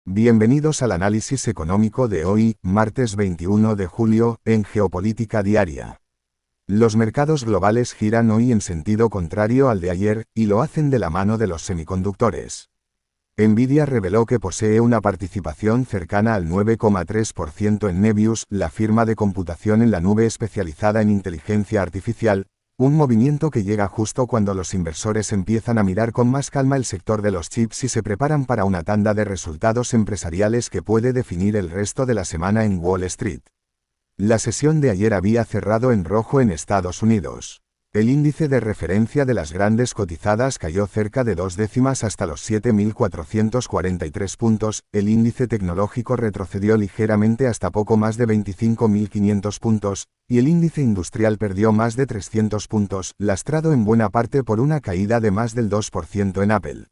Bienvenidos al análisis económico de hoy, martes 21 de julio, en Geopolítica Diaria. Los mercados globales giran hoy en sentido contrario al de ayer, y lo hacen de la mano de los semiconductores. Nvidia reveló que posee una participación cercana al 9,3% en Nebius, la firma de computación en la nube especializada en inteligencia artificial, un movimiento que llega justo cuando los inversores empiezan a mirar con más calma el sector de los chips y se preparan para una tanda de resultados empresariales que puede definir el resto de la semana en Wall Street. La sesión de ayer había cerrado en rojo en Estados Unidos. El índice de referencia de las grandes cotizadas cayó cerca de 2 décimas hasta los 7.443 puntos, el índice tecnológico retrocedió ligeramente hasta poco más de 25.500 puntos, y el índice industrial perdió más de 300 puntos, lastrado en buena parte por una caída de más del 2% en Apple.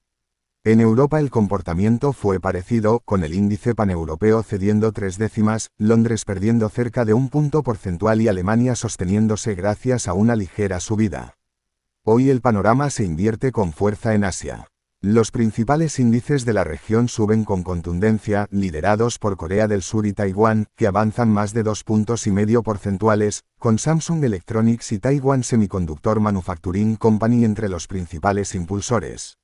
En Europa el comportamiento fue parecido, con el índice paneuropeo cediendo 3 décimas, Londres perdiendo cerca de 1 punto porcentual y Alemania sosteniéndose gracias a una ligera subida. Hoy el panorama se invierte con fuerza en Asia. Los principales índices de la región suben con contundencia, liderados por Corea del Sur y Taiwán, que avanzan más de 2,5 puntos porcentuales, con Samsung Electronics y Taiwan Semiconductor Manufacturing Company entre los principales impulsores.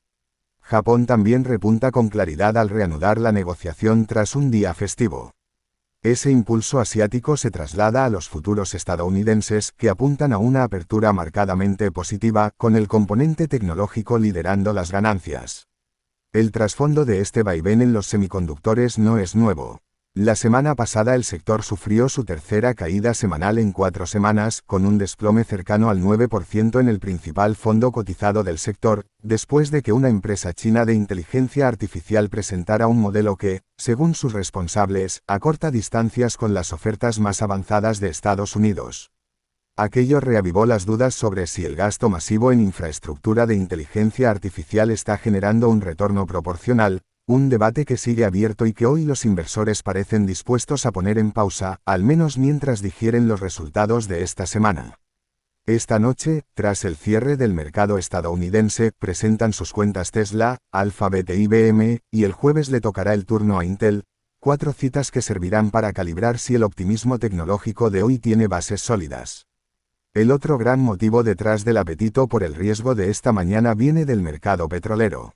Japón también repunta con claridad al reanudar la negociación tras un día festivo. Ese impulso asiático se traslada a los futuros estadounidenses, que apuntan a una apertura marcadamente positiva, con el componente tecnológico liderando las ganancias. El trasfondo de este vaivén en los semiconductores no es nuevo. La semana pasada el sector sufrió su tercera caída semanal en 4 semanas, con un desplome cercano al 9% en el principal fondo cotizado del sector, después de que una empresa china de inteligencia artificial presentara un modelo que, según sus responsables, acorta distancias con las ofertas más avanzadas de Estados Unidos. Aquello reavivó las dudas sobre si el gasto masivo en infraestructura de inteligencia artificial está generando un retorno proporcional, un debate que sigue abierto y que hoy los inversores parecen dispuestos a poner en pausa, al menos mientras digieren los resultados de esta semana. Esta noche, tras el cierre del mercado estadounidense, presentan sus cuentas Tesla, Alphabet e IBM, y el jueves le tocará el turno a Intel, 4 citas que servirán para calibrar si el optimismo tecnológico de hoy tiene bases sólidas. El otro gran motivo detrás del apetito por el riesgo de esta mañana viene del mercado petrolero.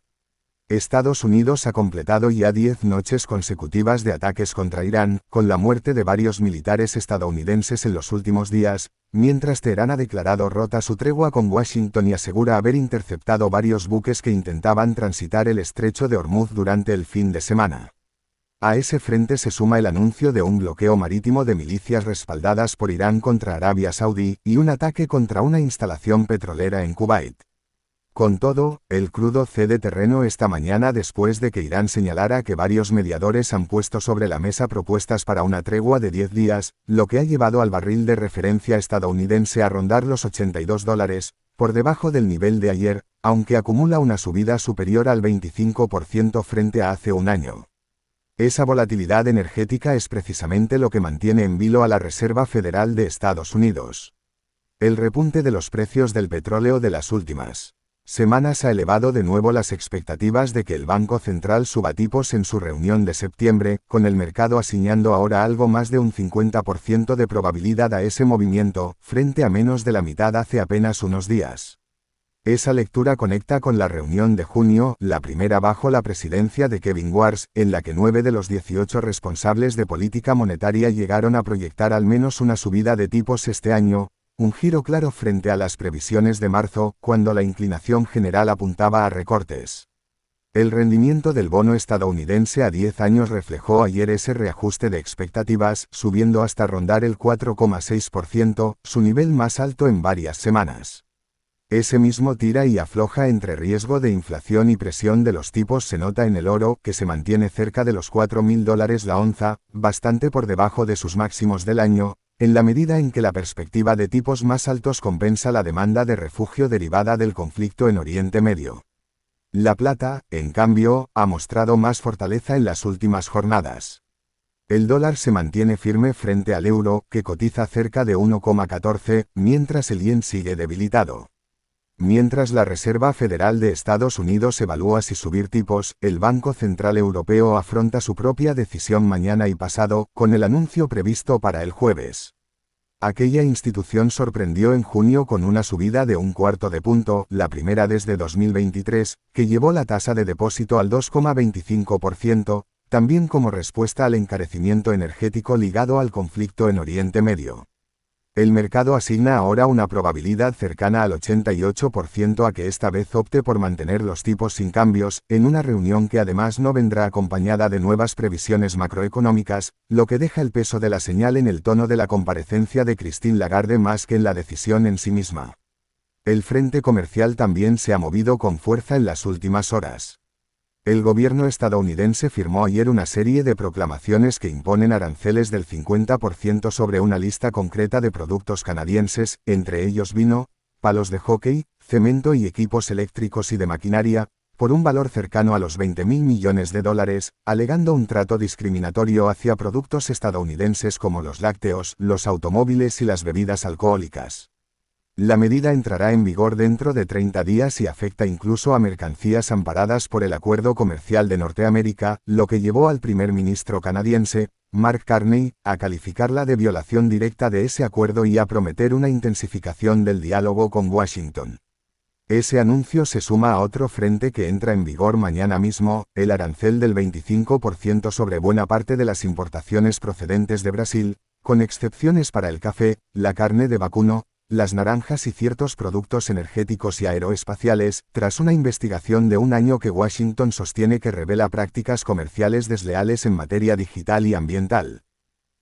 Estados Unidos ha completado ya 10 noches consecutivas de ataques contra Irán, con la muerte de varios militares estadounidenses en los últimos días, mientras Teherán ha declarado rota su tregua con Washington y asegura haber interceptado varios buques que intentaban transitar el estrecho de Hormuz durante el fin de semana. A ese frente se suma el anuncio de un bloqueo marítimo de milicias respaldadas por Irán contra Arabia Saudí y un ataque contra una instalación petrolera en Kuwait. Con todo, el crudo cede terreno esta mañana después de que Irán señalara que varios mediadores han puesto sobre la mesa propuestas para una tregua de 10 días, lo que ha llevado al barril de referencia estadounidense a rondar los $82, por debajo del nivel de ayer, aunque acumula una subida superior al 25% frente a hace un año. Esa volatilidad energética es precisamente lo que mantiene en vilo a la Reserva Federal de Estados Unidos. El repunte de los precios del petróleo de las últimas semanas ha elevado de nuevo las expectativas de que el Banco Central suba tipos en su reunión de septiembre, con el mercado asignando ahora algo más de un 50% de probabilidad a ese movimiento, frente a menos de la mitad hace apenas unos días. Esa lectura conecta con la reunión de junio, la primera bajo la presidencia de Kevin Warsh, en la que 9 de los 18 responsables de política monetaria llegaron a proyectar al menos una subida de tipos este año, un giro claro frente a las previsiones de marzo, cuando la inclinación general apuntaba a recortes. El rendimiento del bono estadounidense a 10 años reflejó ayer ese reajuste de expectativas, subiendo hasta rondar el 4,6%, su nivel más alto en varias semanas. Ese mismo tira y afloja entre riesgo de inflación y presión de los tipos se nota en el oro, que se mantiene cerca de los $4.000 la onza, bastante por debajo de sus máximos del año, en la medida en que la perspectiva de tipos más altos compensa la demanda de refugio derivada del conflicto en Oriente Medio. La plata, en cambio, ha mostrado más fortaleza en las últimas jornadas. El dólar se mantiene firme frente al euro, que cotiza cerca de 1,14, mientras el yen sigue debilitado. Mientras la Reserva Federal de Estados Unidos evalúa si subir tipos, el Banco Central Europeo afronta su propia decisión mañana y pasado, con el anuncio previsto para el jueves. Aquella institución sorprendió en junio con una subida de 1/4 de punto, la primera desde 2023, que llevó la tasa de depósito al 2,25%, también como respuesta al encarecimiento energético ligado al conflicto en Oriente Medio. El mercado asigna ahora una probabilidad cercana al 88% a que esta vez opte por mantener los tipos sin cambios, en una reunión que además no vendrá acompañada de nuevas previsiones macroeconómicas, lo que deja el peso de la señal en el tono de la comparecencia de Christine Lagarde más que en la decisión en sí misma. El frente comercial también se ha movido con fuerza en las últimas horas. El gobierno estadounidense firmó ayer una serie de proclamaciones que imponen aranceles del 50% sobre una lista concreta de productos canadienses, entre ellos vino, palos de hockey, cemento y equipos eléctricos y de maquinaria, por un valor cercano a los $20.000 millones, alegando un trato discriminatorio hacia productos estadounidenses como los lácteos, los automóviles y las bebidas alcohólicas. La medida entrará en vigor dentro de 30 días y afecta incluso a mercancías amparadas por el Acuerdo Comercial de Norteamérica, lo que llevó al primer ministro canadiense, Mark Carney, a calificarla de violación directa de ese acuerdo y a prometer una intensificación del diálogo con Washington. Ese anuncio se suma a otro frente que entra en vigor mañana mismo, el arancel del 25% sobre buena parte de las importaciones procedentes de Brasil, con excepciones para el café, la carne de vacuno, las naranjas y ciertos productos energéticos y aeroespaciales, tras una investigación de un año que Washington sostiene que revela prácticas comerciales desleales en materia digital y ambiental.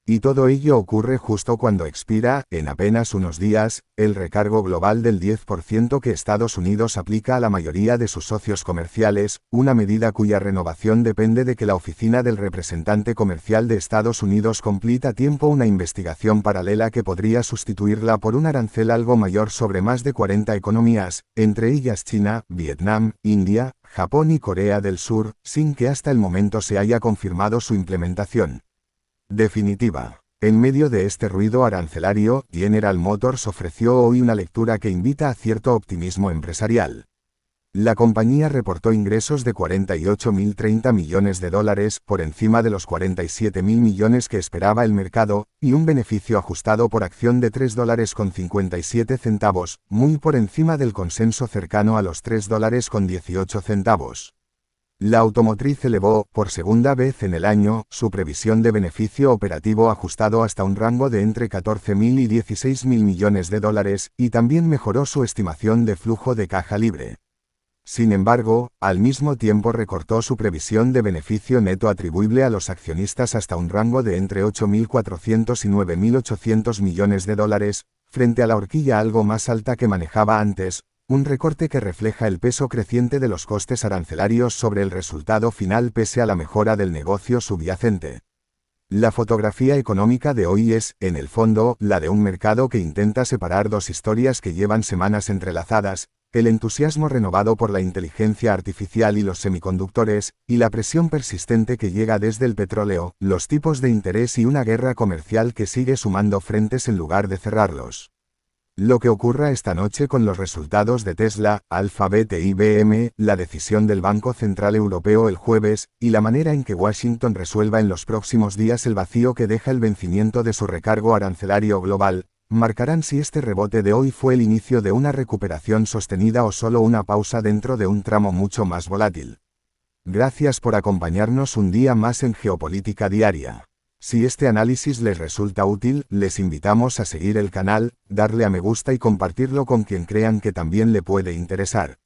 Y todo ello ocurre justo cuando expira, en apenas unos días, el recargo global del 10% que Estados Unidos aplica a la mayoría de sus socios comerciales, una medida cuya renovación depende de que la Oficina del Representante Comercial de Estados Unidos completa a tiempo una investigación paralela que podría sustituirla por un arancel algo mayor sobre más de 40 economías, entre ellas China, Vietnam, India, Japón y Corea del Sur, sin que hasta el momento se haya confirmado su implementación definitiva. En medio de este ruido arancelario, General Motors ofreció hoy una lectura que invita a cierto optimismo empresarial. La compañía reportó ingresos de $48.030 millones, por encima de los $47.000 millones que esperaba el mercado, y un beneficio ajustado por acción de $3.57, muy por encima del consenso cercano a los $3.18. La automotriz elevó, por segunda vez en el año, su previsión de beneficio operativo ajustado hasta un rango de entre $14.000 y $16.000 millones, y también mejoró su estimación de flujo de caja libre. Sin embargo, al mismo tiempo recortó su previsión de beneficio neto atribuible a los accionistas hasta un rango de entre $8.400 y $9.800 millones, frente a la horquilla algo más alta que manejaba antes, un recorte que refleja el peso creciente de los costes arancelarios sobre el resultado final pese a la mejora del negocio subyacente. La fotografía económica de hoy es, en el fondo, la de un mercado que intenta separar dos historias que llevan semanas entrelazadas, el entusiasmo renovado por la inteligencia artificial y los semiconductores, y la presión persistente que llega desde el petróleo, los tipos de interés y una guerra comercial que sigue sumando frentes en lugar de cerrarlos. Lo que ocurra esta noche con los resultados de Tesla, Alphabet e IBM, la decisión del Banco Central Europeo el jueves, y la manera en que Washington resuelva en los próximos días el vacío que deja el vencimiento de su recargo arancelario global, marcarán si este rebote de hoy fue el inicio de una recuperación sostenida o solo una pausa dentro de un tramo mucho más volátil. Gracias por acompañarnos un día más en Geopolítica Diaria. Si este análisis les resulta útil, les invitamos a seguir el canal, darle a me gusta y compartirlo con quien crean que también le puede interesar.